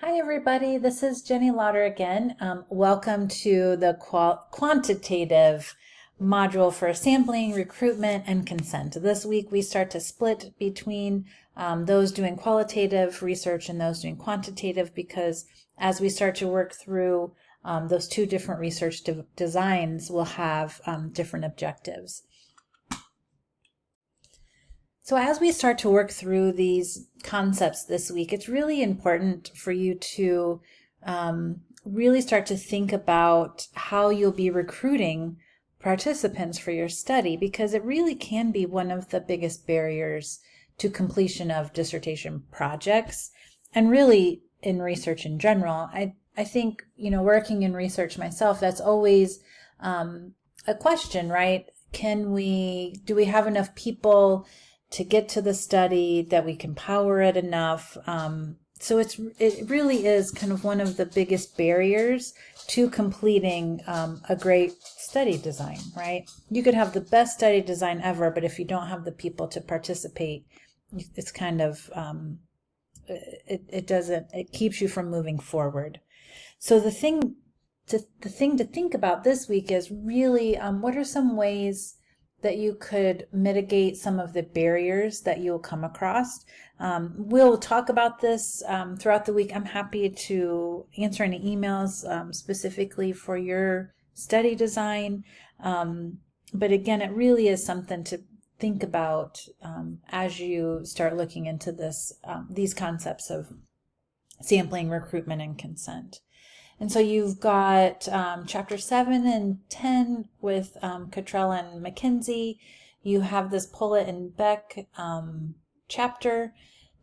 Hi everybody, this is Jenny Lauder again. Welcome to the quantitative module for sampling, recruitment, and consent. This week we start to split between those doing qualitative research and those doing quantitative, because as we start to work through those two different research designs, we'll have different objectives. So as we start to work through these concepts this week, it's really important for you to really start to think about how you'll be recruiting participants for your study, because it really can be one of the biggest barriers to completion of dissertation projects, and really in research in general. I think, working in research myself, that's always a question, right? Do we have enough people to get to the study, that we can power it enough? So it really is kind of one of the biggest barriers to completing a great study design, right? You could have the best study design ever, but if you don't have the people to participate, it's kind of, it keeps you from moving forward. So the thing to think about this week is really, what are some ways that you could mitigate some of the barriers that you'll come across. We'll talk about this throughout the week. I'm happy to answer any emails specifically for your study design. But again, it really is something to think about as you start looking into these concepts of sampling, recruitment, and consent. And so you've got chapter 7 and 10 with Cottrell and McKenzie. You have this Pullett and Beck chapter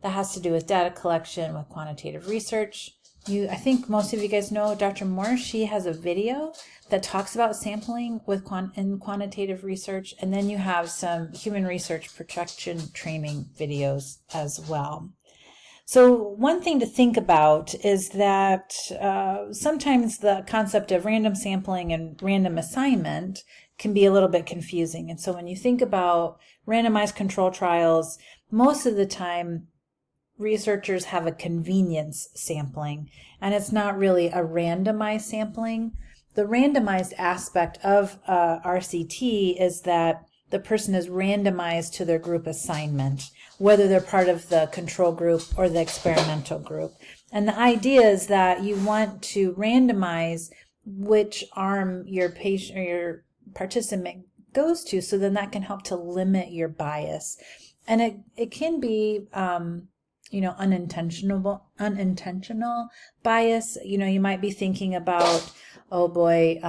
that has to do with data collection with quantitative research. I think most of you guys know Dr. Moore. She has a video that talks about sampling with in quantitative research. And then you have some human research protection training videos as well. So one thing to think about is that sometimes the concept of random sampling and random assignment can be a little bit confusing. And so when you think about randomized control trials, most of the time researchers have a convenience sampling, and it's not really a randomized sampling. The randomized aspect of RCT is that the person is randomized to their group assignment, whether they're part of the control group or the experimental group. And the idea is that you want to randomize which arm your patient or your participant goes to, so then that can help to limit your bias. And it can be unintentional bias. You might be thinking about, oh boy,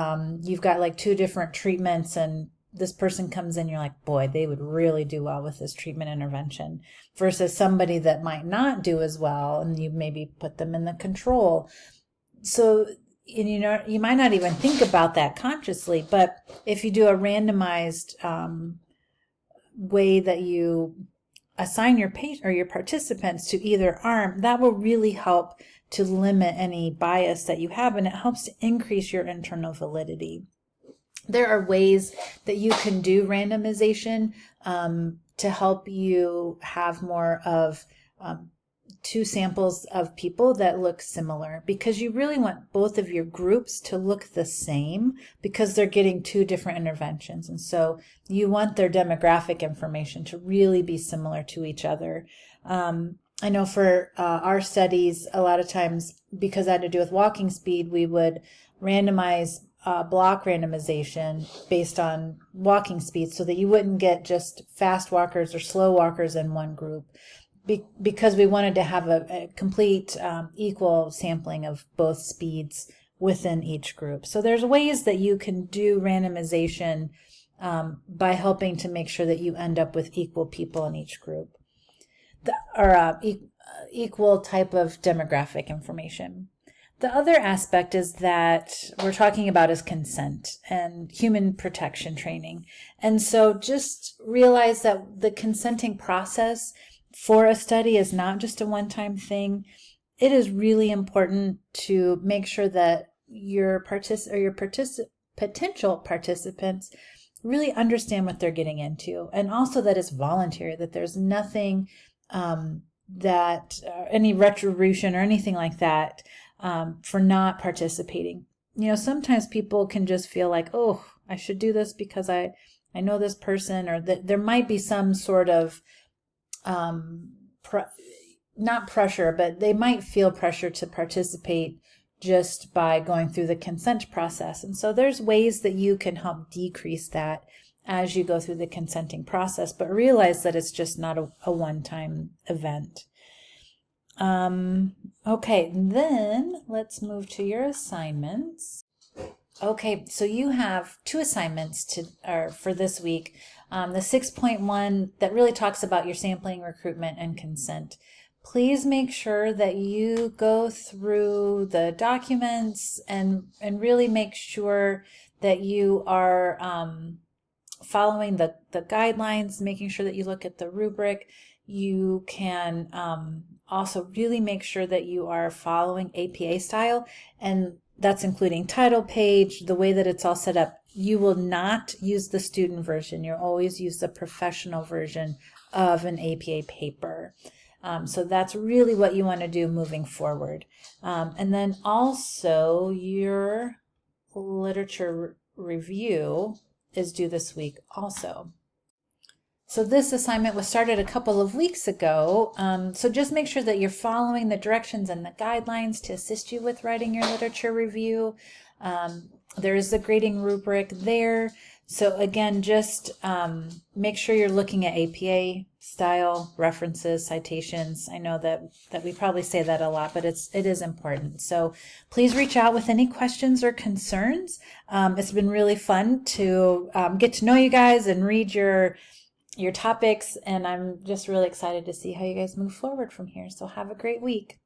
you've got like 2 different treatments, and this person comes in, you're like, boy, they would really do well with this treatment intervention, versus somebody that might not do as well, and you maybe put them in the control. So, you might not even think about that consciously, but if you do a randomized way that you assign your patient or your participants to either arm, that will really help to limit any bias that you have, and it helps to increase your internal validity. There are ways that you can do randomization to help you have more of 2 samples of people that look similar, because you really want both of your groups to look the same, because they're getting 2 different interventions. And so you want their demographic information to really be similar to each other. I know for our studies, a lot of times, because it had to do with walking speed, we would randomize block randomization based on walking speed, so that you wouldn't get just fast walkers or slow walkers in one group, because we wanted to have a complete equal sampling of both speeds within each group. So there's ways that you can do randomization by helping to make sure that you end up with equal people in each group, or equal type of demographic information. The other aspect is that we're talking about is consent and human protection training. And so just realize that the consenting process for a study is not just a one-time thing. It is really important to make sure that your potential participants really understand what they're getting into, and also that it's voluntary, that there's nothing any retribution or anything like that for not participating. Sometimes people can just feel like, oh, I should do this because I know this person, or that there might be some sort of not pressure, but they might feel pressure to participate just by going through the consent process. And so there's ways that you can help decrease that as you go through the consenting process, but realize that it's just not a one-time event. Okay, then let's move to your assignments. Okay, so you have 2 assignments for this week. The 6.1 that really talks about your sampling, recruitment, and consent. Please make sure that you go through the documents and really make sure that you are following the guidelines, making sure that you look at the rubric. You can also really make sure that you are following APA style, and that's including title page, the way that it's all set up. You will not use the student version. You'll always use the professional version of an APA paper. So that's really what you want to do moving forward. And then also your literature review is due this week also. So this assignment was started a couple of weeks ago. So just make sure that you're following the directions and the guidelines to assist you with writing your literature review. There is a grading rubric there. So again, just make sure you're looking at APA style, references, citations. I know that we probably say that a lot, but it is important. So please reach out with any questions or concerns. It's been really fun to get to know you guys and read your topics, and I'm just really excited to see how you guys move forward from here. So have a great week.